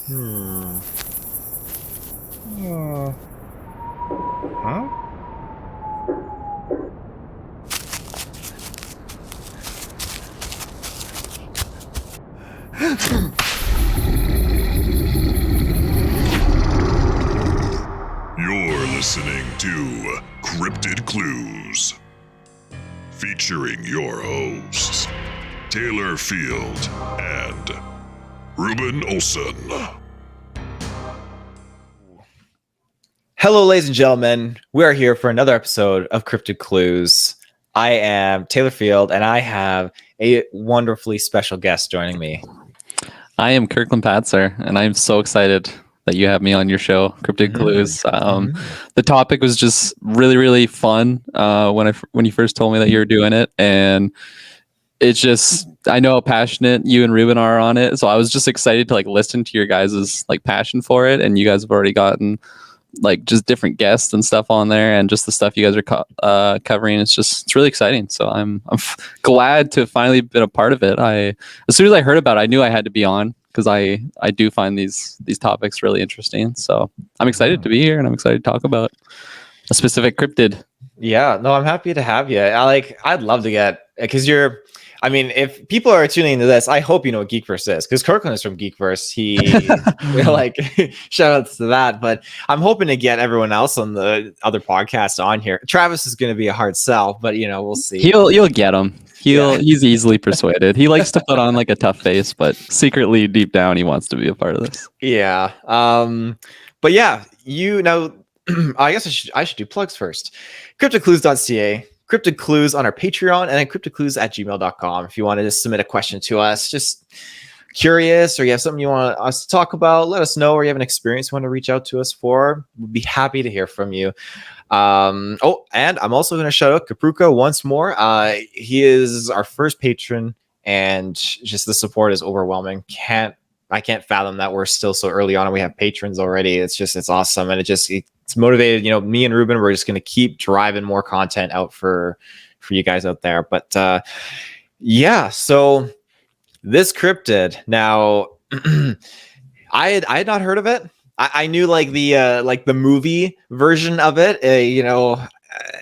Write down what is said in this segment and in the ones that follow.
Hmm. Uh, huh? You're listening to Cryptid Clues, featuring your hosts, Taylor Field and Reuben Olson. Hello, ladies and gentlemen. We are here for another episode of Cryptid Clues. I am Taylor Field, and I have a wonderfully special guest joining me. I am Kirklin, and I'm so excited that you have me on your show, Cryptid Clues. The topic was just really, really fun when you first told me that you were doing it, and it's just I know how passionate you and Reuben are on it, so I was just excited to listen to your guys' passion for it, and you guys have already gotten just different guests and stuff on there, and just the stuff you guys are covering. It's really exciting. So I'm glad to finally been a part of it. As soon as I heard about it, I knew I had to be on because I do find these topics really interesting. So I'm excited to be here, and I'm excited to talk about a specific cryptid. Yeah, no, I'm happy to have you. I'd love to get because if people are tuning into this, I hope you know what GeekVerse is because Kirklin is from GeekVerse. Shout outs to that. But I'm hoping to get everyone else on the other podcasts on here. Travis is going to be a hard sell, but we'll see. You'll get him. He's easily persuaded. He likes to put on a tough face, but secretly deep down he wants to be a part of this. Yeah. But yeah, I guess I should do plugs first. CryptidClues.ca, Cryptid Clues on our Patreon, and then CryptidClues@gmail.com. If you want to just submit a question to us, just curious, or you have something you want us to talk about, let us know, or you have an experience you want to reach out to us for. We'd be happy to hear from you. And I'm also going to shout out Kapruka once more. He is our first patron, and just the support is overwhelming. I can't fathom that we're still so early on and we have patrons already. It's awesome. And it's motivated, me and Reuben, we're just going to keep driving more content out for you guys out there. But, so this cryptid now, I had not heard of it. I knew the movie version of it,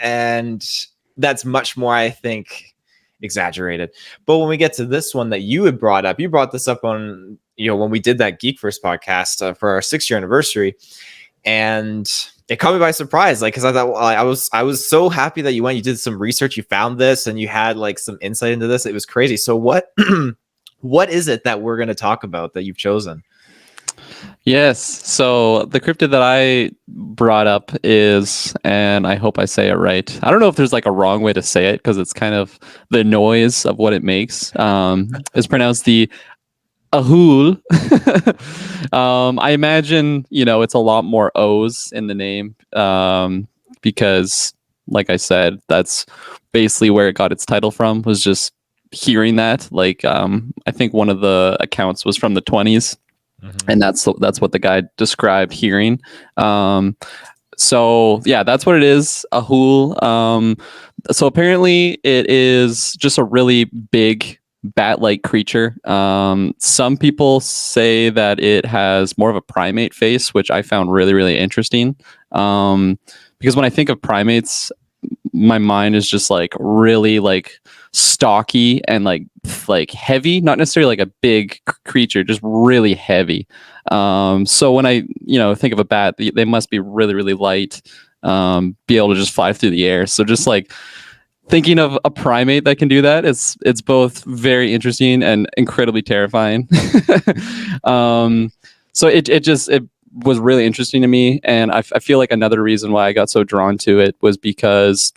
and that's much more, I think, exaggerated. But when we get to this one that you had brought up, you brought this up on when we did that GeekVerse podcast for our 6-year anniversary, and it caught me by surprise. Because I thought, I was so happy that you did some research, you found this, and you had some insight into this. It was crazy. So what what is it that we're going to talk about that you've chosen? Yes. So the cryptid that I brought up is, and I hope I say it right. I don't know if there's a wrong way to say it because it's kind of the noise of what it makes. It's pronounced the Ahool. I imagine, it's a lot more O's in the name because, like I said, that's basically where it got its title from, was just hearing that. I think one of the accounts was from the 20s. Mm-hmm. And that's what the guy described hearing. So yeah, that's what it is. Ahool. So apparently it is just a really big bat-like creature. Some people say that it has more of a primate face, which I found really, really interesting. Because when I think of primates, my mind is just really stocky and heavy, not necessarily a big creature, just really heavy. So when I think of a bat, they must be really, really light, be able to just fly through the air. So just thinking of a primate that can do that, it's both very interesting and incredibly terrifying. So it was really interesting to me, and I feel like another reason why I got so drawn to it was because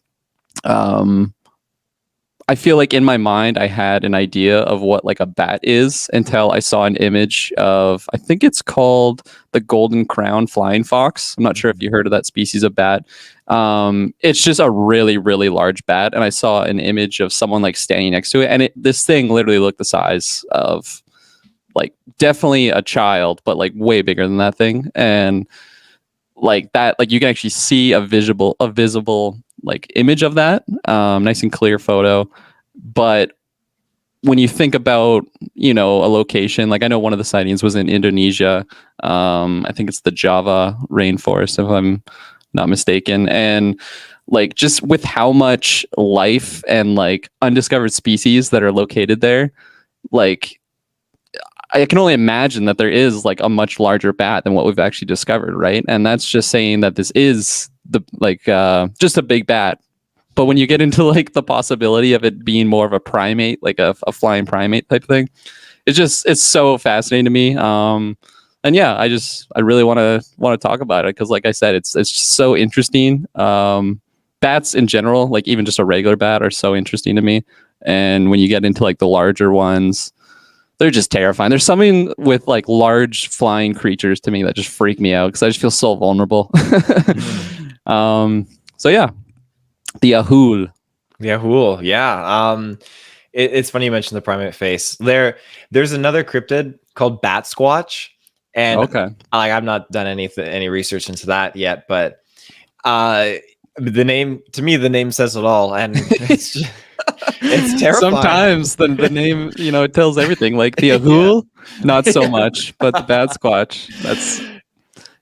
I feel like in my mind I had an idea of what a bat is until I saw an image of, I think it's called the golden crown flying fox. I'm not sure if you heard of that species of bat. It's just a really, really large bat, and I saw an image of someone standing next to it, and this thing literally looked the size of definitely a child, but way bigger than that thing. And that, you can actually see a visible image of that, nice and clear photo. But when you think about, you know, a location, like I know one of the sightings was in Indonesia. I think it's the Java rainforest, if I'm not mistaken. And like just with how much life and like undiscovered species that are located there, like I can only imagine that there is like a much larger bat than what we've actually discovered, right? And that's just saying that this is the like just a big bat. But when you get into like the possibility of it being more of a primate, like a flying primate type thing, it's so fascinating to me. And yeah, I really want to talk about it because, like I said, it's just so interesting. Bats in general, like even just a regular bat, are so interesting to me. And when you get into like the larger ones, they're just terrifying. There's something with like large flying creatures to me that just freak me out because I just feel so vulnerable. So yeah, the Ahool. The Ahool, yeah. It's funny you mentioned the primate face. There's another cryptid called Bat Squatch, and Okay. I've not done any research into that yet, but the name says it all, and it's terrifying. Sometimes the name, you know, it tells everything. Like the Ahool, not so much, but the Bat Squatch, that's,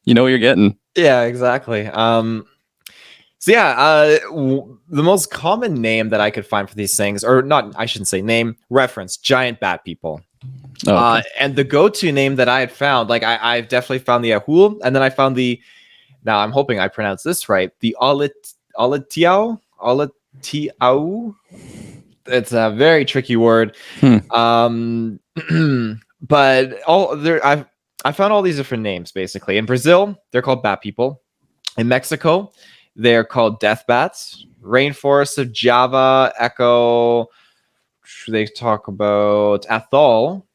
you know what you're getting. Yeah, exactly. So yeah, the most common name that I could find for these things, or not, I shouldn't say name, reference, giant bat people. Oh, okay. And the go-to name that I had found, like I've definitely found the Ahool, and then I found now I'm hoping I pronounce this right, the Oletiao. It's a very tricky word. But I found all these different names basically. In Brazil, they're called bat people. In Mexico, they're called death bats. Rainforests of Java, Echo. They talk about Atoll.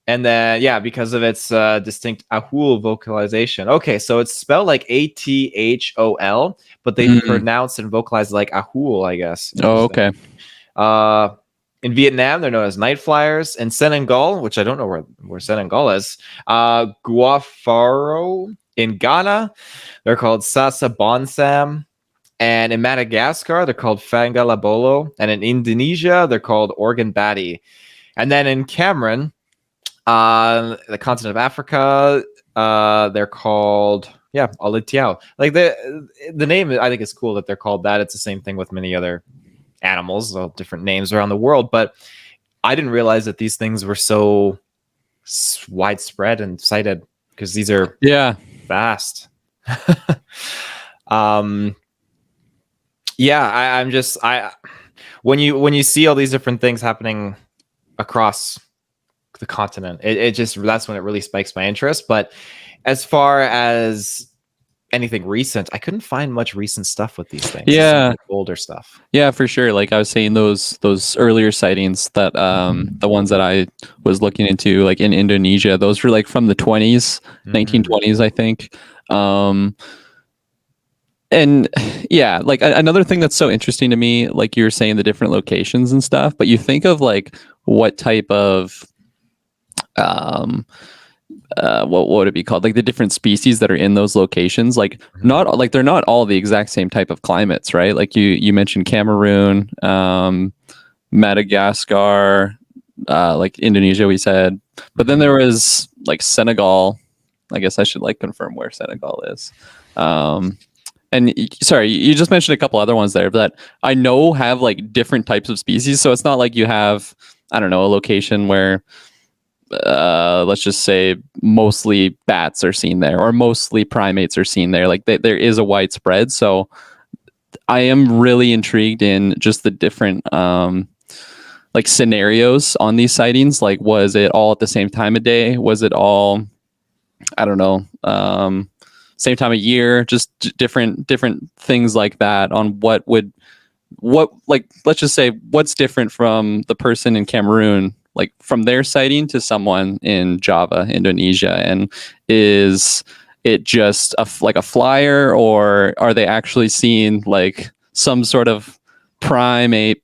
And then, yeah, because of its distinct Ahool vocalization. Okay, so it's spelled like Athol, but they pronounce and vocalize like Ahool, I guess. Oh, okay. In Vietnam, they're known as night flyers. In Senegal, which I don't know where Senegal is, Guafaro. In Ghana, they're called Sasa Bonsam. And in Madagascar, they're called Fangalabolo. And in Indonesia, they're called Organ Batty. And then in Cameroon, the continent of Africa, they're called Oletiao. Like the name, I think is cool that they're called that. It's the same thing with many other animals, all different names around the world. But I didn't realize that these things were so widespread and cited because these are vast. When you see all these different things happening across the continent, it just, that's when it really spikes my interest. But as far as anything recent, I couldn't find much recent stuff with these things. Yeah, older stuff. Yeah, for sure. Like I was saying, those earlier sightings that the ones that I was looking into, like in Indonesia, those were like from the 1920s, I think. And yeah, like another thing that's so interesting to me, like you were saying, the different locations and stuff, but you think of like what type of what would it be called, like the different species that are in those locations, like not like they're not all the exact same type of climates, right? Like you mentioned Cameroon, Madagascar, like Indonesia we said, but then there was like Senegal. I guess I should like confirm where Senegal is. And sorry, you just mentioned a couple other ones there that I know have like different types of species, so it's not like you have, I don't know, a location where let's just say mostly bats are seen there or mostly primates are seen there. Like there is a widespread. So I am really intrigued in just the different like scenarios on these sightings. Like, was it all at the same time of day? Was it all, I don't know, same time of year? Just different things like that on what like, let's just say what's different from the person in Cameroon, like from their sighting to someone in Java, Indonesia, and is it just like a flyer, or are they actually seeing like some sort of primates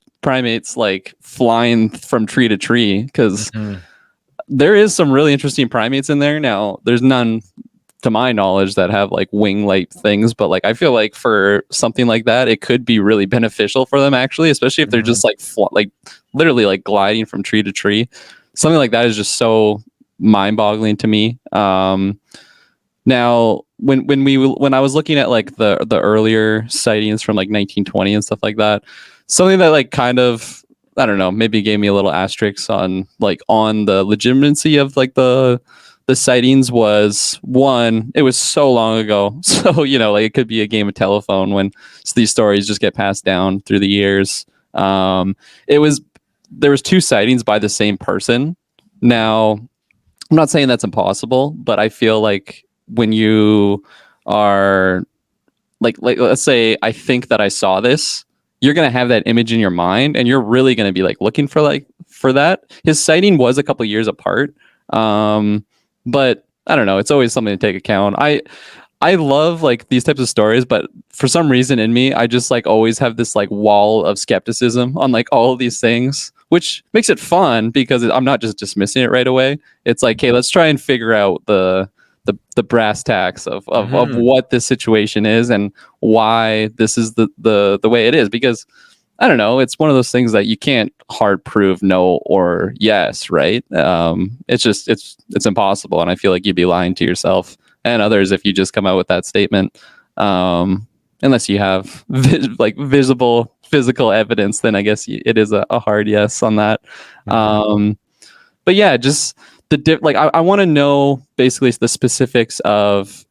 like flying from tree to tree? Because there is some really interesting primates in there. Now, there's none to my knowledge, that have like wing light things. But like, I feel like for something like that, it could be really beneficial for them, actually, especially if they're just like like literally like gliding from tree to tree. Something like that is just so mind-boggling to me. Now, when I was looking at like the earlier sightings from like 1920 and stuff like that, something that like kind of, I don't know, maybe gave me a little asterisk on the legitimacy of like the sightings was, one, it was so long ago, so like it could be a game of telephone when these stories just get passed down through the years. There was two sightings by the same person. Now, I'm not saying that's impossible, but I feel like when you are like let's say I think that I saw this, you're gonna have that image in your mind, and you're really gonna be like looking for that. His sighting was a couple years apart, but I don't know. It's always something to take account. I love like these types of stories, but for some reason in me, I just like always have this like wall of skepticism on like all of these things, which makes it fun because I'm not just dismissing it right away. It's like, hey, let's try and figure out the brass tacks of what this situation is and why this is the way it is. Because I don't know, it's one of those things that you can't hard prove no or yes, right? It's just it's impossible, and I feel like you'd be lying to yourself and others if you just come out with that statement. Unless you have visible physical evidence, then I guess it is a hard yes on that. But yeah, just I want to know basically the specifics of,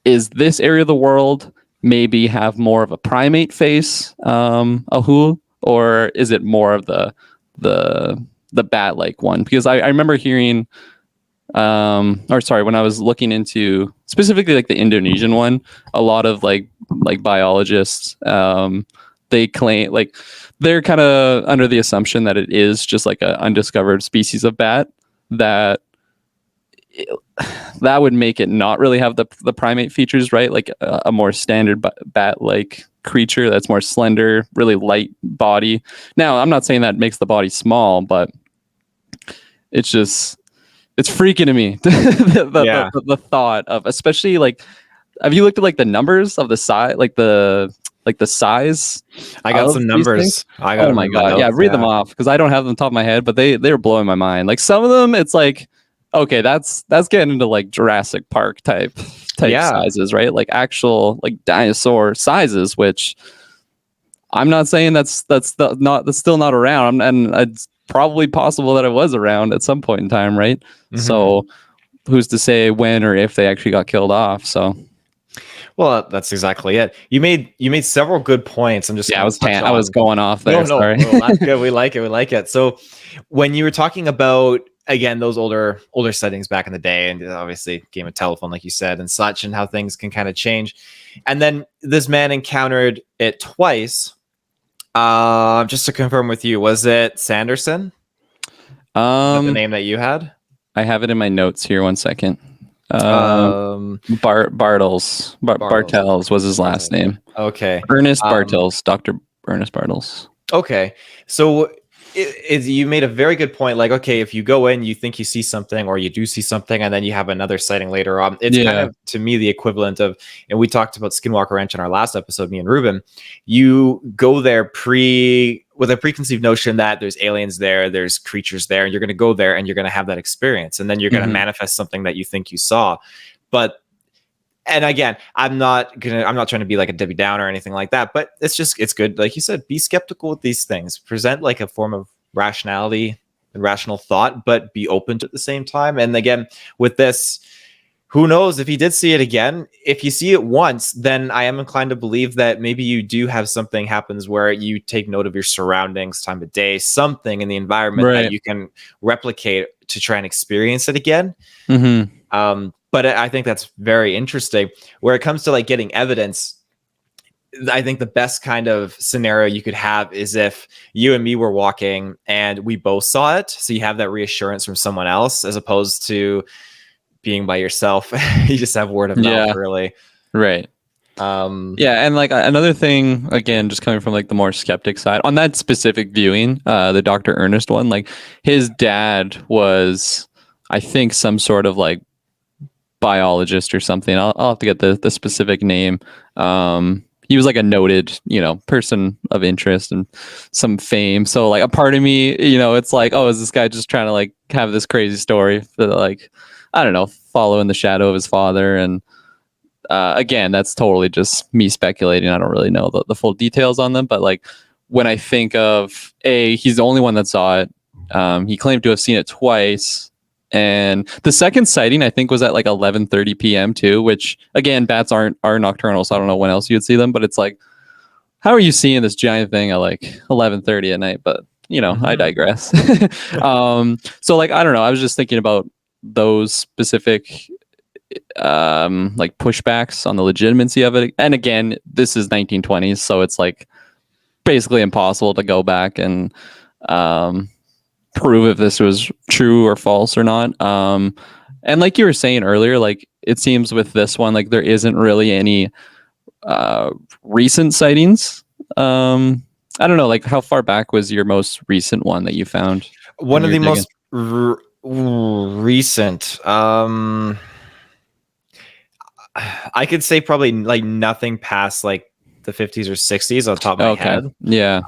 is this area of the world maybe have more of a primate face, Ahool, or is it more of the bat-like one? Because I remember hearing, when I was looking into specifically like the Indonesian one, a lot of like biologists, they claim like they're kind of under the assumption that it is just like an undiscovered species of bat, that would make it not really have the primate features, right? Like a more standard bat-like creature that's more slender, really light body. Now, I'm not saying that makes the body small, but it's freaking to me. The thought of, especially like, have you looked at like the numbers of the size, like the size? I got some numbers. Oh my god! Yeah, read them off, because I don't have them on top of my head, but they were blowing my mind. Like some of them, it's like, okay, that's getting into like Jurassic Park type sizes, right? Like actual like dinosaur sizes, which I'm not saying that's still not around, and it's probably possible that it was around at some point in time, right? Mm-hmm. So who's to say when or if they actually got killed off? So. Well, that's exactly it. You made several good points. I'm just I was going off there. No, sorry. Well, that's good. We like it. So when you were talking about, again, those older settings back in the day, and obviously game of telephone, like you said, and such, and how things can kind of change, and then this man encountered it twice. Just to confirm with you, was it Sanderson? The name that you had? I have it in my notes here. 1 second. Bartels was his last name. Okay. Ernest Bartels, Dr. Ernest Bartels. Okay. So you made a very good point. Like, okay, if you go in, you think you see something, or you do see something, and then you have another sighting later on. It's kind of, to me, the equivalent of, and we talked about Skinwalker Ranch in our last episode, me and Reuben. You go there with a preconceived notion that there's aliens there's creatures there, and you're going to go there and you're going to have that experience, and then you're going to manifest something that you think you saw. But, and again, I'm not trying to be like a Debbie Downer or anything like that, but it's good. Like you said, be skeptical with these things, present like a form of rationality and rational thought, but be open to at the same time. And again, with this, who knows if he did see it again? If you see it once, then I am inclined to believe that maybe you do have something happens where you take note of your surroundings, time of day, something in the environment that you can replicate to try and experience it again. But I think that's very interesting. Where it comes to like getting evidence, I think the best kind of scenario you could have is if you and me were walking and we both saw it. So you have that reassurance from someone else, as opposed to being by yourself. You just have word of mouth, really. Right. And like another thing, again, just coming from like the more skeptic side on that specific viewing, the Dr. Ernest one, like his dad was, I think, some sort of like biologist or something. I'll have to get the specific name. He was like a noted, person of interest and some fame. So like a part of me, it's like, oh, is this guy just trying to like have this crazy story that like, I don't know, follow in the shadow of his father? And again, that's totally just me speculating. I don't really know the full details on them, but like when I think of he's the only one that saw it. He claimed to have seen it twice. And the second sighting, I think, was at like 11:30 p.m. too, which again, bats are nocturnal, so I don't know when else you would see them. But it's like, how are you seeing this giant thing at like 11:30 at night? But I digress. So like, I don't know. I was just thinking about those specific like pushbacks on the legitimacy of it. And again, this is 1920s, so it's like basically impossible to go back and prove if this was true or false or not. And like you were saying earlier, like it seems with this one, like there isn't really any recent sightings. I don't know, like how far back was your most recent one that you found? One of the most recent. I could say probably like nothing past like the 50s or 60s on top of my head. Yeah.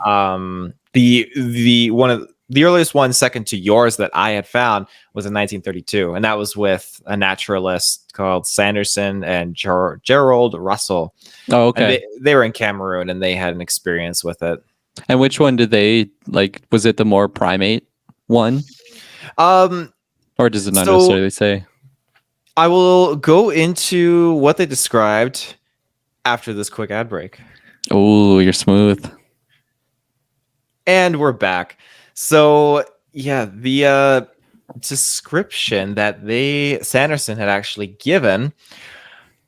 The one of the earliest one, second to yours, that I had found was in 1932, and that was with a naturalist called Sanderson and Gerald Russell. Oh, okay. They were in Cameroon, and they had an experience with it. And which one did they like? Was it the more primate one? Or does it not necessarily say? I will go into what they described after this quick ad break. Oh, you're smooth. And we're back. So yeah, the description that Sanderson had actually given,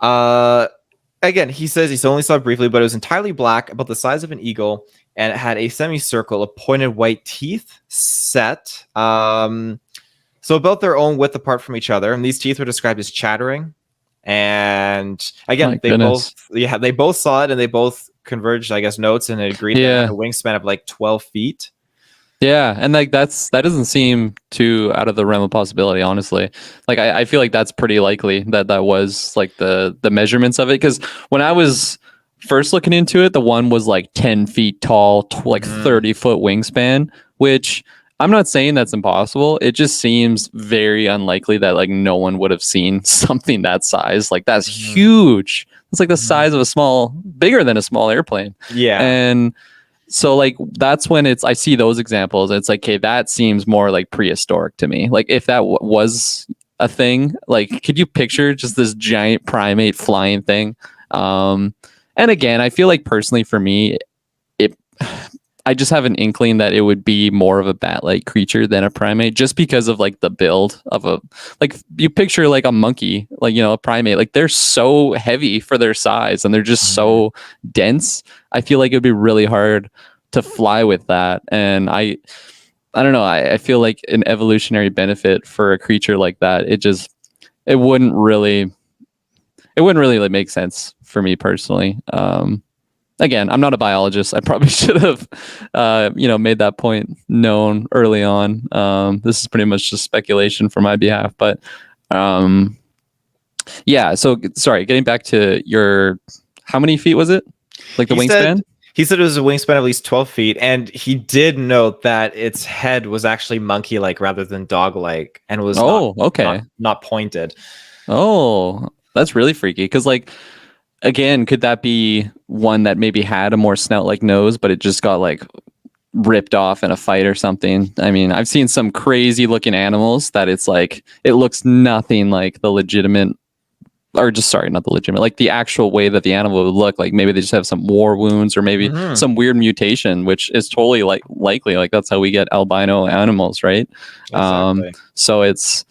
again, he says he only saw it briefly, but it was entirely black, about the size of an eagle, and it had a semicircle of pointed white teeth set, so about their own width apart from each other, and these teeth were described as chattering. And again, they both saw it, and they both converged, I guess, notes and agreed that it had a wingspan of like 12 feet. Yeah, and like that doesn't seem too out of the realm of possibility, honestly. Like I feel like that's pretty likely that was like the measurements of it, because when I was first looking into it, the one was like 10 feet tall, like 30-foot wingspan, which I'm not saying that's impossible. It just seems very unlikely that like no one would have seen something that size. Like that's huge. It's like the size of bigger than a small airplane. Yeah. And so like that's when I see those examples. It's like, okay, that seems more like prehistoric to me. Like if that was a thing, like could you picture just this giant primate flying thing? And again, I feel like personally for me, I just have an inkling that it would be more of a bat-like creature than a primate, just because of like the build of like you picture like a monkey, like, a primate, like they're so heavy for their size and they're just so dense. I feel like it'd be really hard to fly with that. And I don't know. I feel like an evolutionary benefit for a creature like that, it wouldn't really like make sense for me personally. Again, I'm not a biologist. I probably should have, made that point known early on. This is pretty much just speculation for my behalf. But yeah. So sorry, getting back to how many feet was it? Like the wingspan? He said it was a wingspan of at least 12 feet, and he did note that its head was actually monkey-like rather than dog-like, and was not pointed. Oh, that's really freaky. Because like, again, could that be one that maybe had a more snout-like nose, but it just got like ripped off in a fight or something? I mean, I've seen some crazy looking animals that it's like, it looks nothing like the legitimate, or just sorry, not the legitimate, like the actual way that the animal would look. Like maybe they just have some war wounds or maybe some weird mutation, which is totally likely. Like that's how we get albino animals, right? Exactly. So it's,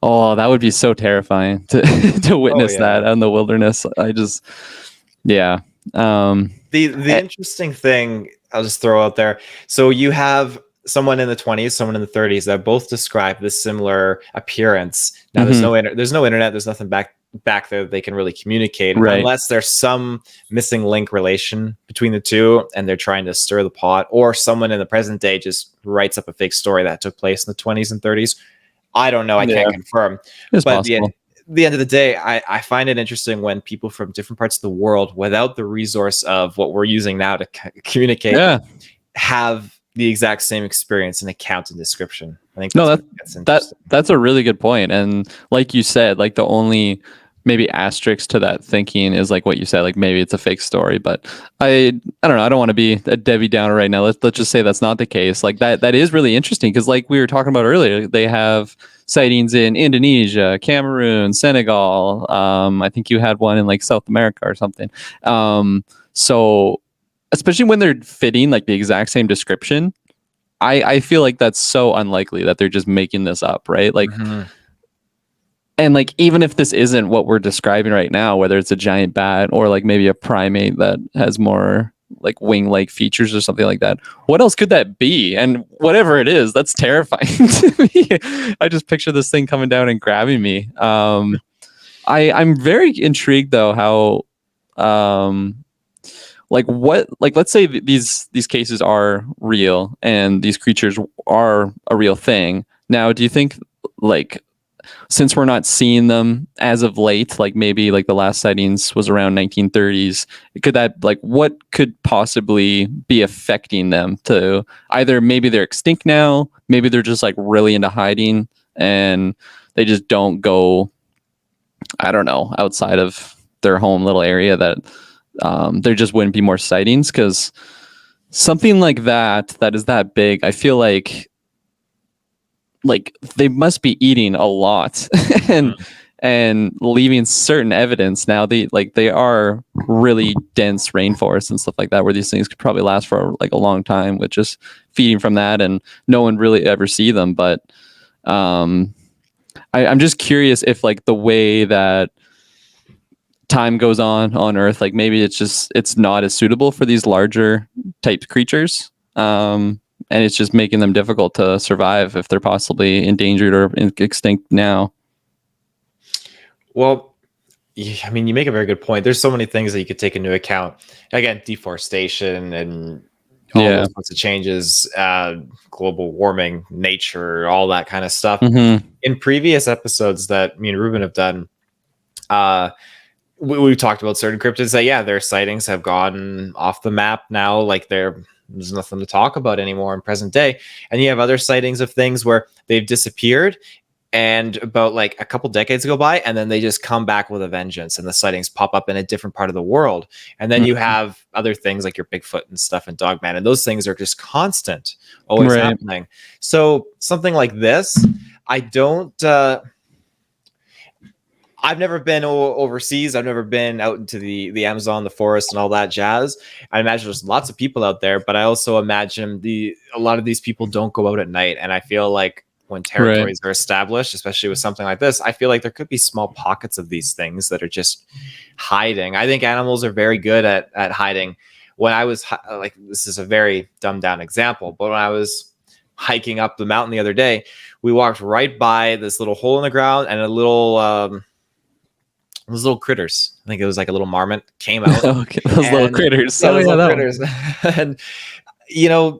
oh, that would be so terrifying to witness that in the wilderness. The interesting thing I'll just throw out there. So you have someone in the 20s, someone in the 30s that both describe this similar appearance. Now there's no internet, there's nothing back there that they can really communicate, unless there's some missing link relation between the two and they're trying to stir the pot, or someone in the present day just writes up a fake story that took place in the 20s and 30s. I don't know. I can't confirm. It's possible. the end of the day, I find it interesting when people from different parts of the world, without the resource of what we're using now to communicate, have the exact same experience and account and description. I think that's interesting. That's a really good point. And like you said, like the only maybe asterisk to that thinking is like what you said, like maybe it's a fake story. But I don't know. I don't want to be a Debbie Downer right now. Let's just say that's not the case. Like that is really interesting because like we were talking about earlier, they have sightings in Indonesia, Cameroon, Senegal. I think you had one in like South America or something. So especially when they're fitting like the exact same description, I feel like that's so unlikely that they're just making this up, right? Like, and like even if this isn't what we're describing right now, whether it's a giant bat or like maybe a primate that has more like wing-like features or something like that, what else could that be? And whatever it is, that's terrifying to me. I just picture this thing coming down and grabbing me. I'm very intrigued though how like what, like let's say these cases are real and these creatures are a real thing. Now, do you think like since we're not seeing them as of late, like maybe like the last sightings was around 1930s, could that like what could possibly be affecting them to either maybe they're extinct now, maybe they're just like really into hiding and they just don't go, I don't know, outside of their home little area that there just wouldn't be more sightings? Because something like that is that big, I feel like they must be eating a lot and leaving certain evidence. Now they are really dense rainforests and stuff like that where these things could probably last for like a long time with just feeding from that and no one really ever see them. But I'm just curious if like the way that time goes on Earth, like maybe it's not as suitable for these larger type creatures, and it's just making them difficult to survive if they're possibly endangered or extinct now. Well, I mean, you make a very good point. There's so many things that you could take into account. Again, deforestation and all those sorts of changes, global warming, nature, all that kind of stuff. In previous episodes that me and Reuben have done, we've talked about certain cryptids that, their sightings have gone off the map now. Like there's nothing to talk about anymore in present day. And you have other sightings of things where they've disappeared and about like a couple decades go by and then they just come back with a vengeance and the sightings pop up in a different part of the world. And then you have other things like your Bigfoot and stuff and Dogman, and those things are just constant, always happening. So something like this, I've never been overseas. I've never been out into the Amazon, the forest, and all that jazz. I imagine there's lots of people out there, but I also imagine a lot of these people don't go out at night. And I feel like when territories are established, especially with something like this, I feel like there could be small pockets of these things that are just hiding. I think animals are very good at hiding. When I was like, this is a very dumbed down example, but when I was hiking up the mountain the other day, we walked right by this little hole in the ground and a little those little critters. I think it was like a little marmot came out. Those little critters. Those little critters. And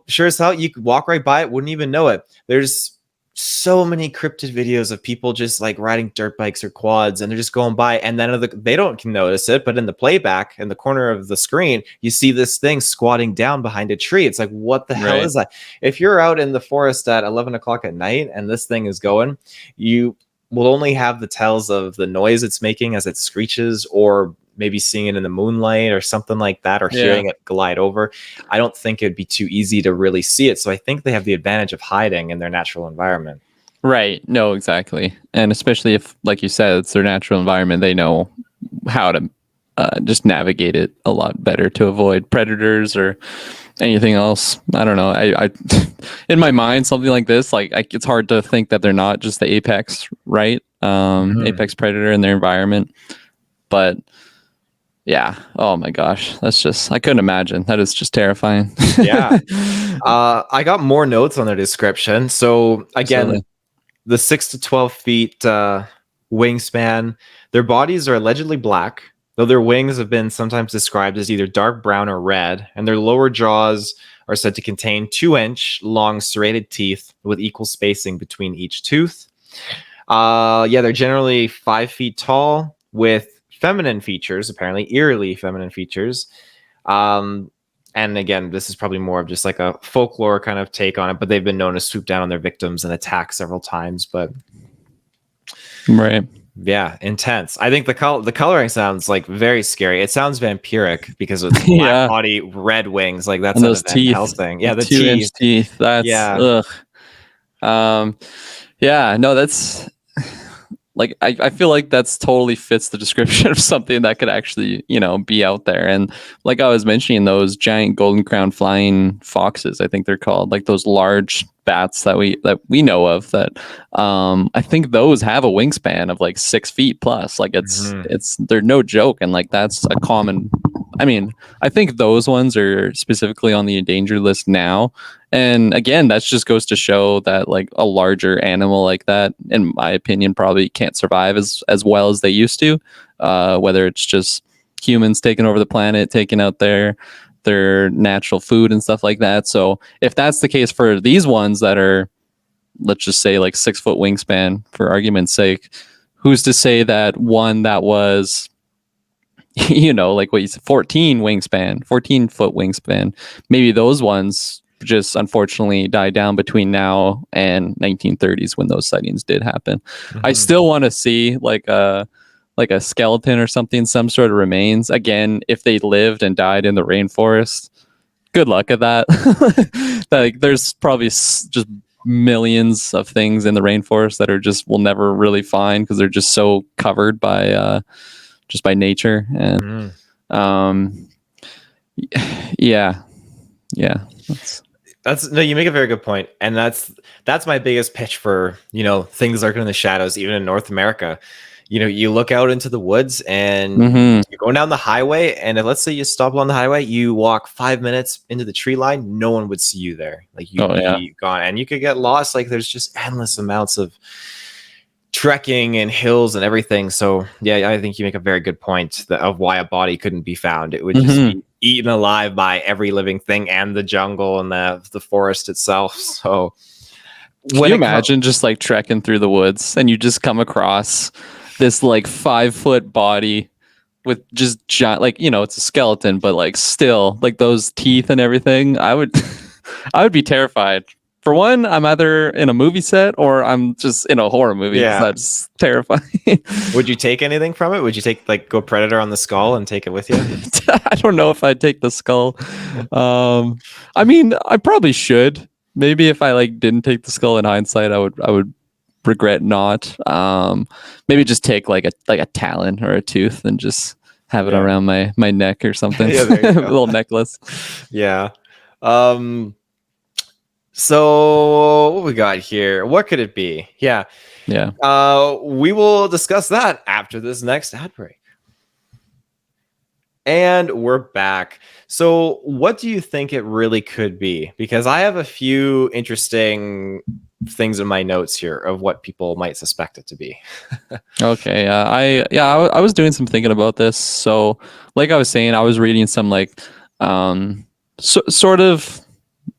sure as hell, you could walk right by it, wouldn't even know it. There's so many cryptid videos of people just like riding dirt bikes or quads, and they're just going by, and then they don't notice it, but in the playback in the corner of the screen, you see this thing squatting down behind a tree. It's like, what the hell is that? If you're out in the forest at 11 o'clock at night and this thing is going, you will only have the tells of the noise it's making as it screeches, or maybe seeing it in the moonlight or something like that, or hearing it glide over. I don't think it'd be too easy to really see it. So I think they have the advantage of hiding in their natural environment. Right. No, exactly. And especially if, like you said, it's their natural environment, they know how to just navigate it a lot better to avoid predators or anything else. I don't know. I in my mind, something like this, like it's hard to think that they're not just the apex, right? Apex predator in their environment. But yeah. Oh my gosh. I couldn't imagine. That is just terrifying. I got more notes on their description. So again, the 6 to 12 feet wingspan. Their bodies are allegedly black, though their wings have been sometimes described as either dark brown or red, and their lower jaws are said to contain 2-inch long serrated teeth with equal spacing between each tooth. Yeah, they're generally 5 feet tall with feminine features, apparently eerily feminine features. And again, this is probably more of just like a folklore kind of take on it, but they've been known to swoop down on their victims and attack several times. But Right. yeah, intense. I think the coloring sounds like very scary. It sounds vampiric because it's black Yeah. body, red wings. Like that's And out those of Van teeth. Helsing. Yeah, the 2-inch teeth. teeth. That's Yeah. ugh. Yeah, no, that's like I feel like that's totally fits the description of something that could actually, be out there. And like I was mentioning, those giant golden crown flying foxes, I think they're called, like those large bats that we know of, that I think those have a wingspan of like 6 feet plus. Like it's they're no joke. And like that's a common, I mean, I think those ones are specifically on the endangered list now. And again, that just goes to show that like a larger animal like that, in my opinion, probably can't survive as well as they used to. Whether it's just humans taking over the planet, taking out their natural food and stuff like that. So if that's the case for these ones that are, let's just say like 6 foot wingspan, for argument's sake, who's to say that one that was like what you said, 14 foot wingspan, maybe those ones just unfortunately died down between now and 1930s when those sightings did happen. I still want to see like a skeleton or something, some sort of remains. Again, if they lived and died in the rainforest, good luck at that. Like there's probably just millions of things in the rainforest that are just we'll never really find because they're just so covered by nature. And yeah. That's no, you make a very good point, and that's my biggest pitch for things lurking in the shadows, even in North America. You look out into the woods and you're going down the highway, and let's say you stop on the highway, you walk 5 minutes into the tree line, no one would see you there. Like you'd be gone, and you could get lost. Like there's just endless amounts of trekking and hills and everything. So yeah, I think you make a very good point of why a body couldn't be found. It would just be eaten alive by every living thing and the jungle and the forest itself. So can you imagine just like trekking through the woods and you just come across this like 5 foot body with just giant, like it's a skeleton, but like still like those teeth and everything? I would be terrified. For one, I'm either in a movie set or I'm just in a horror movie. Yeah, that's terrifying. Would you take anything from it? Would you take like go Predator on the skull and take it with you? I don't know if I'd take the skull. I mean, I probably should. Maybe if I like didn't take the skull in hindsight, I would regret not. Maybe just take like a talon or a tooth and just have it around my neck or something. Yeah, there you go. A little necklace. Yeah. So what we got here? What could it be? Yeah. We will discuss that after this next ad break. And we're back. So what do you think it really could be? Because I have a few interesting things in my notes here of what people might suspect it to be. Okay. I was doing some thinking about this. So like I was saying, I was reading some like sort of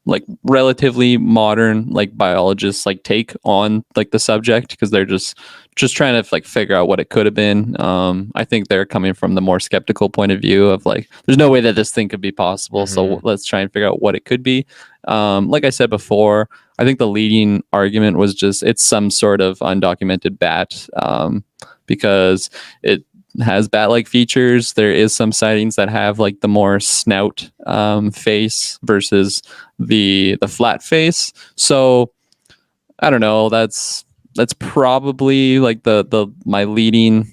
like relatively modern like biologists like take on like the subject, because they're just trying to like figure out what it could have been. I think they're coming from the more skeptical point of view of like there's no way that this thing could be possible, so let's try and figure out what it could be. Like I said before, I think the leading argument was just it's some sort of undocumented bat, because it has bat-like features. There is some sightings that have like the more snout face versus the flat face. So I don't know. That's probably like the my leading,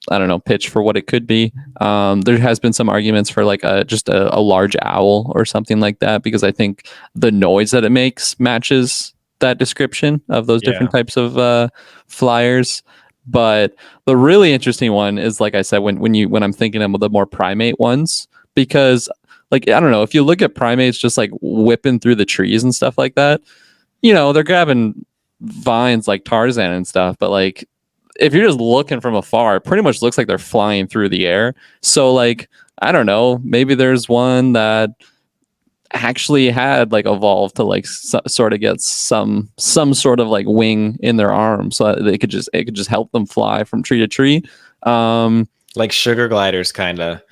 I don't know, pitch for what it could be. There has been some arguments for like just a large owl or something like that, because I think the noise that it makes matches that description of those different types of flyers. But the really interesting one is, like I said, when I'm thinking of the more primate ones, because like, I don't know, if you look at primates just like whipping through the trees and stuff like that, they're grabbing vines like Tarzan and stuff. But like, if you're just looking from afar, it pretty much looks like they're flying through the air. So like, I don't know, maybe there's one that actually had like evolved to like sort of get some sort of like wing in their arm so that it could just help them fly from tree to tree. Like sugar gliders, kind of. Or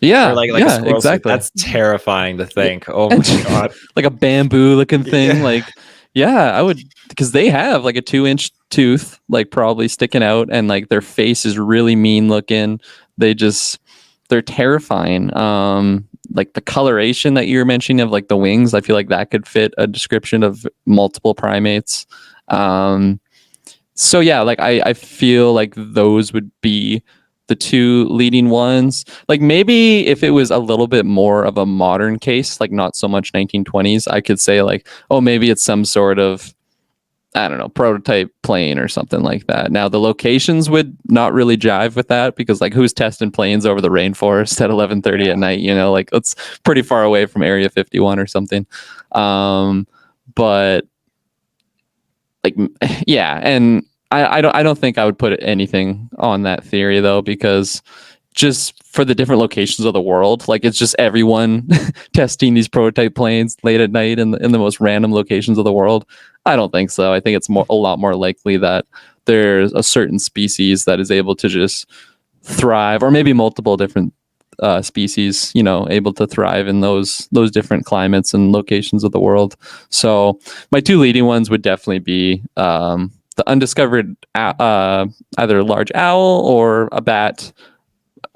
Yeah, like a yeah, squirrel suit. exactly. That's terrifying to Yeah. think. Oh And my god. like a bamboo looking thing. Yeah. Like, yeah, I would, because they have like a 2-inch tooth, like probably sticking out, and like their face is really mean looking. They're terrifying. Like the coloration that you're mentioning of like the wings, I feel like that could fit a description of multiple primates. So yeah, like I feel like those would be the two leading ones. Like maybe if it was a little bit more of a modern case, like not so much 1920s, I could say like, oh, maybe it's some sort of, I don't know, prototype plane or something like that. Now the locations would not really jive with that because like who's testing planes over the rainforest at 11:30 at night, you know, like it's pretty far away from Area 51 or something. But like yeah, and I don't think I would put anything on that theory though, because just for the different locations of the world, like it's just everyone testing these prototype planes late at night in the most random locations of the world. I don't think so. I think it's a lot more likely that there's a certain species that is able to just thrive, or maybe multiple different species, you know, able to thrive in those different climates and locations of the world. So my two leading ones would definitely be the undiscovered either a large owl or a bat.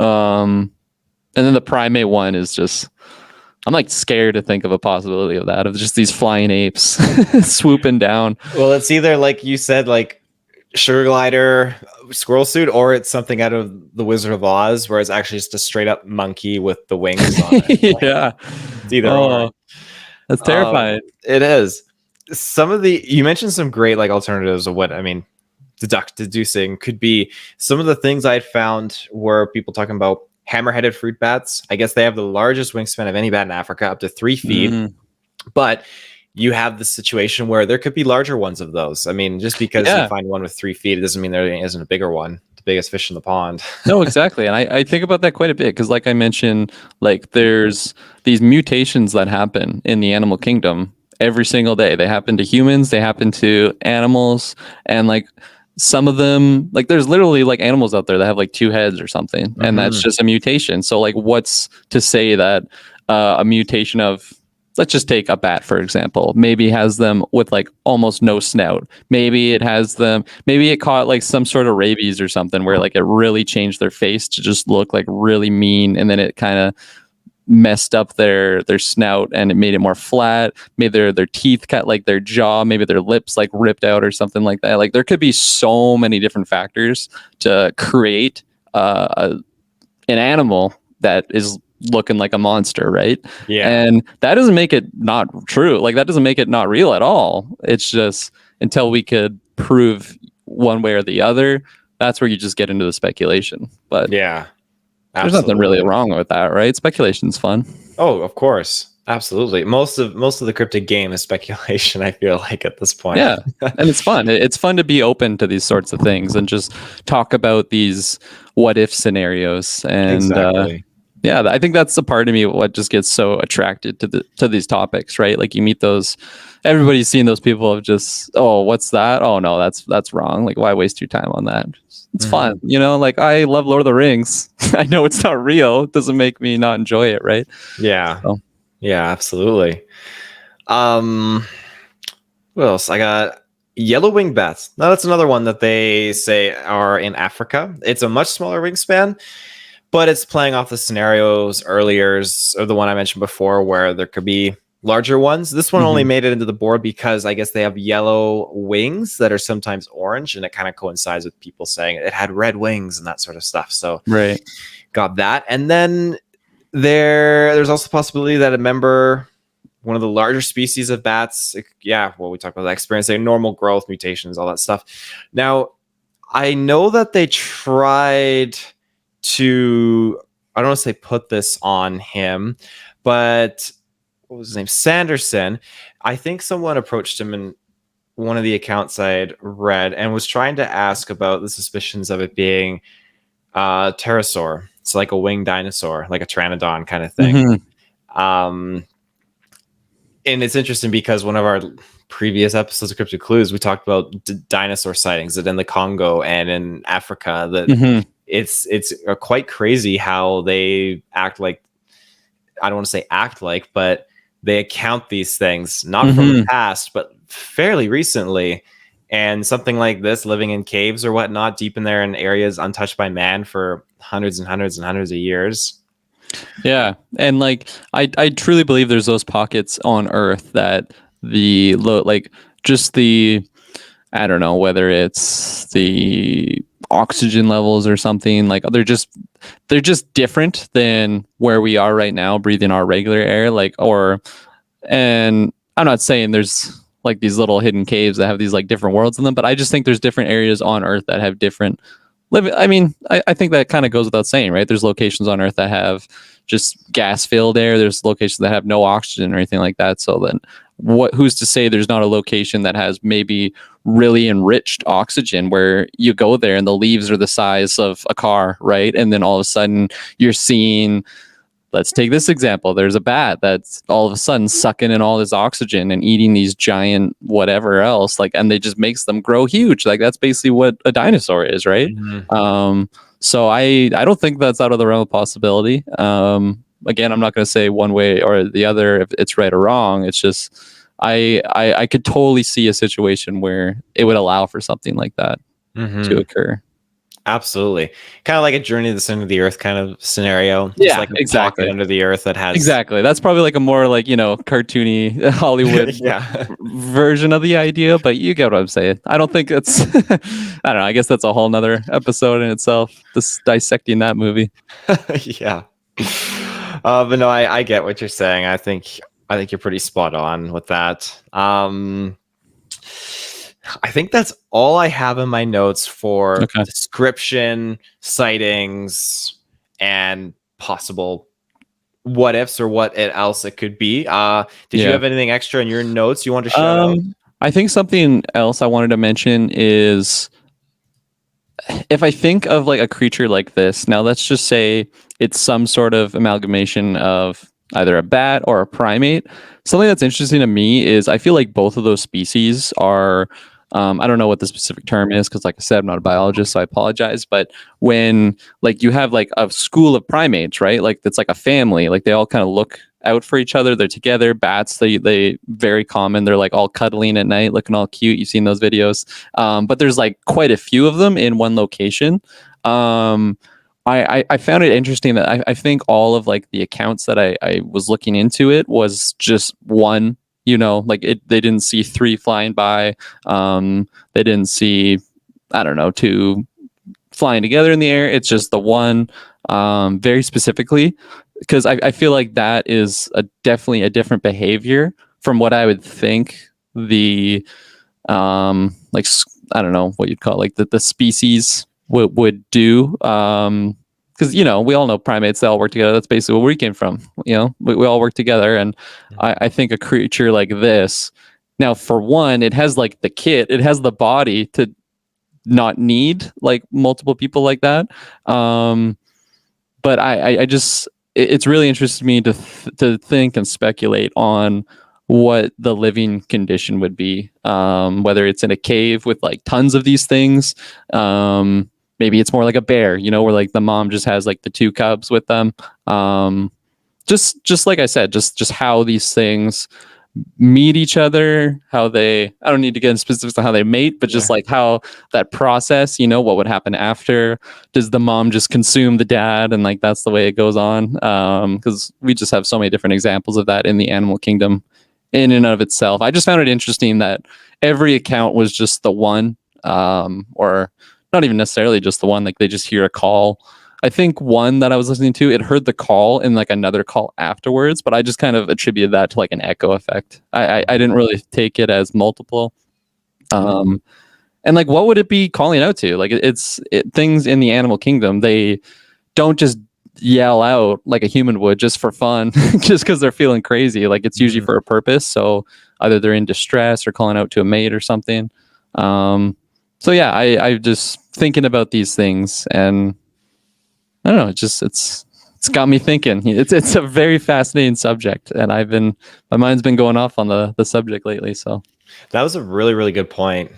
And then the primate one is just, I'm like scared to think of a possibility of that, of just these flying apes swooping down. Well, it's either like you said, like sugar glider, squirrel suit, or it's something out of the Wizard of Oz, where it's actually just a straight up monkey with the wings on it. Like, Yeah. it's either or. That's terrifying. It is. Some of the you mentioned some great like alternatives of what I mean. Deducing could be some of the things I found were people talking about hammer-headed fruit bats. I guess they have the largest wingspan of any bat in Africa, up to 3 feet. But you have the situation where there could be larger ones of those. I mean, just because you find one with 3 feet, it doesn't mean there isn't a bigger one. The biggest fish in the pond. No, exactly. And I think about that quite a bit because, like I mentioned, like there's these mutations that happen in the animal kingdom every single day. They happen to humans, they happen to animals, and like some of them, like there's literally like animals out there that have like 2 heads or something, and that's just a mutation. So like what's to say that a mutation of, let's just take a bat for example, maybe has them with like almost no snout, maybe it caught like some sort of rabies or something where like it really changed their face to just look like really mean, and then it kind of messed up their snout and it made it more flat, made their teeth cut, like their jaw, maybe their lips like ripped out or something like that. Like there could be so many different factors to create an animal that is looking like a monster, right? Yeah. And that doesn't make it not true. Like that doesn't make it not real at all. It's just until we could prove one way or the other, that's where you just get into the speculation. But Yeah. there's nothing really wrong with that, right? Speculation's fun. Oh, of course. Absolutely. Most of the cryptid game is speculation, I feel like, at this point. Yeah. And it's fun. It's fun to be open to these sorts of things and just talk about these what if scenarios. And Exactly. yeah, I think that's the part of me what just gets so attracted to these topics, right? Like you meet those, everybody's seen those people of just, oh, what's that? Oh no, that's wrong. Like why waste your time on that? It's fun, you know. Like I love Lord of the Rings. I know it's not real. It doesn't make me not enjoy it, right? Yeah. So. Yeah, absolutely. What else? I got yellow winged bats. Now that's another one that they say are in Africa. It's a much smaller wingspan, but it's playing off the scenarios earlier, or the one I mentioned before, where there could be larger ones. This one only made it into the board because I guess they have yellow wings that are sometimes orange, and it kind of coincides with people saying it had red wings and that sort of stuff. So right, got that. And then there's also the possibility that a member, one of the larger species of bats, we talked about that, experiencing normal growth, mutations, all that stuff. Now, I know that they tried to, I don't want to say put this on him, but what was his name? Sanderson. I think someone approached him in one of the accounts I'd read and was trying to ask about the suspicions of it being pterosaur. It's like a winged dinosaur, like a pteranodon kind of thing. And it's interesting because one of our previous episodes of Cryptid Clues, we talked about dinosaur sightings that in the Congo and in Africa. That it's quite crazy how they act like, I don't want to say act like, but they account these things not from the past, but fairly recently. And something like this, living in caves or whatnot, deep in there in areas untouched by man for hundreds and hundreds and hundreds of years. Yeah, and like I truly believe there's those pockets on Earth that like just the, I don't know whether it's the oxygen levels or something, like they're just different than where we are right now, breathing our regular air, like, and I'm not saying there's like these little hidden caves that have these like different worlds in them, but I just think there's different areas on Earth that have different living. I mean, I think that kind of goes without saying, right? There's locations on Earth that have just gas filled air. There's locations that have no oxygen or anything like that. So then who's to say there's not a location that has maybe really enriched oxygen where you go there and the leaves are the size of a car, right? And then all of a sudden you're seeing, let's take this example. There's a bat that's all of a sudden sucking in all this oxygen and eating these giant whatever else, like, and they just makes them grow huge. Like that's basically what a dinosaur is, right? So I don't think that's out of the realm of possibility. Again, I'm not going to say one way or the other if it's right or wrong. It's just I could totally see a situation where it would allow for something like that to occur. Absolutely. Kind of like a journey to the center of the earth kind of scenario. Yeah, Just like a exactly. pocket under the earth that has Exactly. That's probably like a more like, cartoony Hollywood version of the idea, but you get what I'm saying. I don't think it's I don't know. I guess that's a whole nother episode in itself, just dissecting that movie. Yeah. But no, I get what you're saying. I think you're pretty spot on with that. I think that's all I have in my notes for description, sightings, and possible what ifs or what else it could be. Did you have anything extra in your notes you want to shout out? I think something else I wanted to mention is, if I think of like a creature like this, now let's just say it's some sort of amalgamation of either a bat or a primate. Something that's interesting to me is I feel like both of those species are, I don't know what the specific term is because, like I said, I'm not a biologist, so I apologize. But when like you have like a school of primates, right? Like that's like a family. Like they all kind of look out for each other. They're together. Bats, they very common. They're like all cuddling at night, looking all cute. You've seen those videos. But there's like quite a few of them in one location. I found it interesting that I think all of like the accounts that I was looking into it was just one. Like they didn't see three flying by. They didn't see, I don't know, two flying together in the air. It's just the one, very specifically, because I feel like that is definitely a different behavior from what I would think the, like, I don't know what you'd call it, like the species would do. Because we all know primates, they all work together. That's basically where we came from. We all work together, and I think a creature like this, now for one, it has like the kit, it has the body to not need like multiple people like that. But I just, it's really interested me to think and speculate on what the living condition would be, whether it's in a cave with like tons of these things. Maybe it's more like a bear, where like the mom just has like the two cubs with them. Just like I said, just how these things meet each other, how I don't need to get into specifics on how they mate, but just like how that process, what would happen after. Does the mom just consume the dad, and like that's the way it goes on? Because we just have so many different examples of that in the animal kingdom in and of itself. I just found it interesting that every account was just the one, or not even necessarily just the one, like they just hear a call. I think one that I was listening to, it heard the call and like another call afterwards, but I just kind of attributed that to like an echo effect. I didn't really take it as multiple. And like, what would it be calling out to? Like things in the animal kingdom, they don't just yell out like a human would just for fun, just because they're feeling crazy. Like it's usually for a purpose. So either they're in distress or calling out to a mate or something. So yeah, I just thinking about these things, and I don't know, it's it's got me thinking. It's a very fascinating subject, and my mind's been going off on the subject lately. So That was a really, really good point.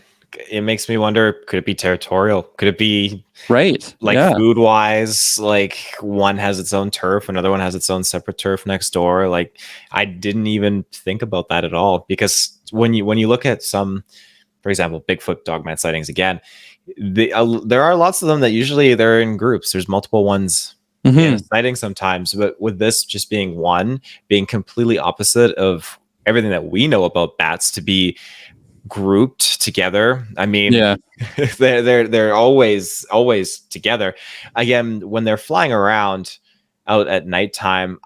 It makes me wonder, could it be territorial? Could it be right, like yeah, food wise, like one has its own turf, another one has its own separate turf next door? Like I didn't even think about that at all, because when you look at some, for example, Bigfoot dogman sightings again, there are lots of them that usually they're in groups. There's multiple ones in a sighting sometimes, but with this just being one, being completely opposite of everything that we know about bats to be grouped together. I mean, yeah, they're always together. Again, when they're flying around out at nighttime,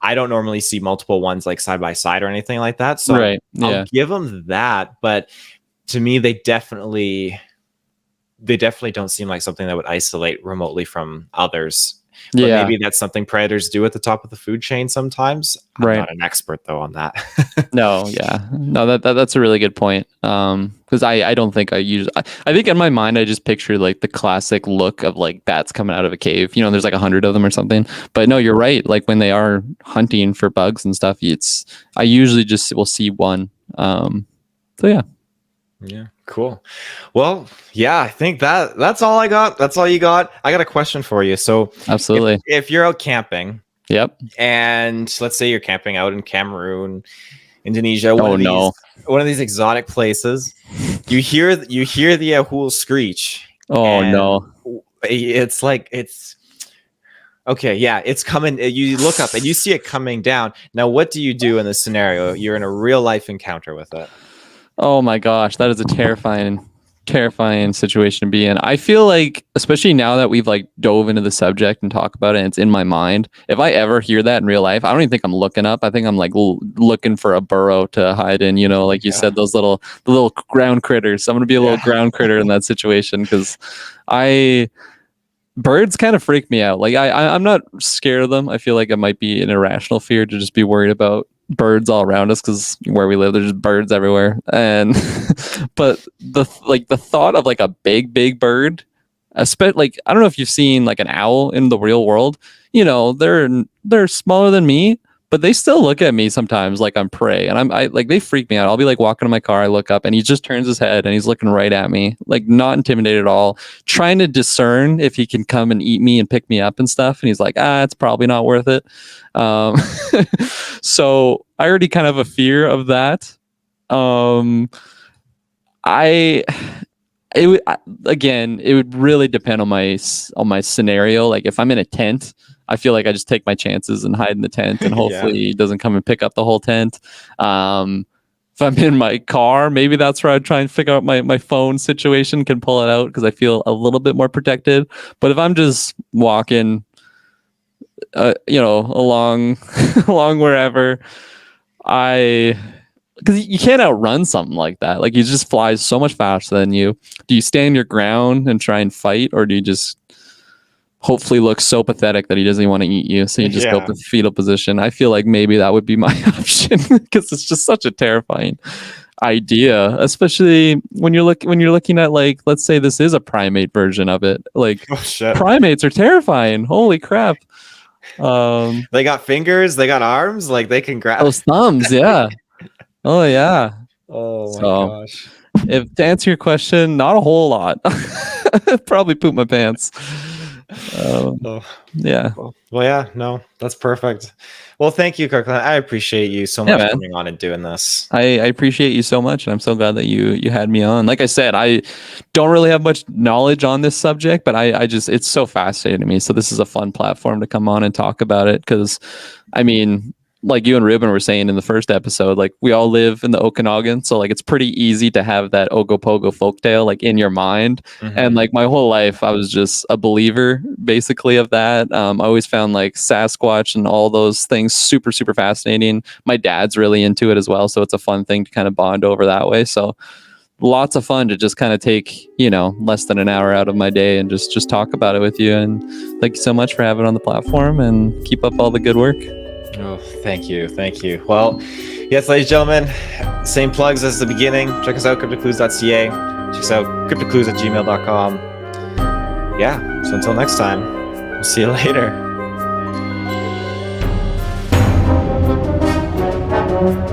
I don't normally see multiple ones like side by side or anything like that. So right, I'll yeah, give them that, but to me, they definitely don't seem like something that would isolate remotely from others. But yeah, maybe that's something predators do at the top of the food chain sometimes. I'm right. not an expert though on that. No, yeah, no, that's a really good point. Because I don't think I think in my mind I just picture like the classic look of like bats coming out of a cave. You know, there's like 100 of them or something. But no, you're right. Like when they are hunting for bugs and stuff, I usually just will see one. So yeah. Yeah, cool. Well, yeah, I think that's all I got. That's all you got. I got a question for you. So Absolutely. if you're out camping Yep. and let's say you're camping out in Cameroon, Indonesia, Oh no. one of these exotic places, you hear the Ahool screech. Oh and no. it's okay, yeah, it's coming. You look up and you see it coming down. Now, what do you do in this scenario? You're in a real life encounter with it. Oh my gosh, that is a terrifying situation to be in. I feel like, especially now that we've like dove into the subject and talk about it, and it's in my mind. If I ever hear that in real life, I don't even think I'm looking up. I think I'm like looking for a burrow to hide in. You know, like you said, the little ground critters. I'm gonna be a little ground critter in that situation because birds kind of freak me out. Like I'm not scared of them. I feel like it might be an irrational fear to just be worried about birds all around us because where we live there's just birds everywhere. And but the thought of like a big bird, especially like I don't know if you've seen like an owl in the real world. You know, they're smaller than me, but they still look at me sometimes like I'm prey, and I like they freak me out. I'll be like walking in my car, I look up, and he just turns his head and he's looking right at me, like not intimidated at all, trying to discern if he can come and eat me and pick me up and stuff. And he's like, it's probably not worth it. So I already kind of have a fear of that. It would really depend on my scenario. Like if I'm in a tent, I feel like I just take my chances and hide in the tent, and hopefully he doesn't come and pick up the whole tent. If I'm in my car, maybe that's where I'd try and figure out my phone situation, can pull it out because I feel a little bit more protected. But if I'm just walking, along along wherever, because you can't outrun something like that. Like he just flies so much faster than you. Do you stand your ground and try and fight, or do you just hopefully look so pathetic that he doesn't want to eat you, so you just go to fetal position? I feel like maybe that would be my option because it's just such a terrifying idea, especially when you're looking at, like, let's say this is a primate version of it. Like primates are terrifying. Holy crap. They got fingers, they got arms, like they can grab those thumbs. Yeah. Oh yeah. Oh my gosh. If to answer your question, not a whole lot. Probably poop my pants. Yeah. Well, yeah, no, that's perfect. Well, thank you, Kirklin. I appreciate you so much coming on and doing this. I appreciate you so much, and I'm so glad that you had me on. Like I said, I don't really have much knowledge on this subject, but I just, it's so fascinating to me. So this is a fun platform to come on and talk about it, because I mean, like you and Reuben were saying in the first episode, like we all live in the Okanagan, so like it's pretty easy to have that Ogopogo folktale like in your mind. And like my whole life I was just a believer basically of that. I always found like Sasquatch and all those things super fascinating. My dad's really into it as well, so it's a fun thing to kind of bond over that way. So lots of fun to just kind of take, less than an hour out of my day and just talk about it with you. And thank you so much for having it on the platform, and keep up all the good work. Oh, thank you. Well, yes, ladies and gentlemen, same plugs as the beginning. Check us out, CryptidClues.ca. Check us out, CryptidClues@gmail.com. Yeah, so until next time, we'll see you later. Bye.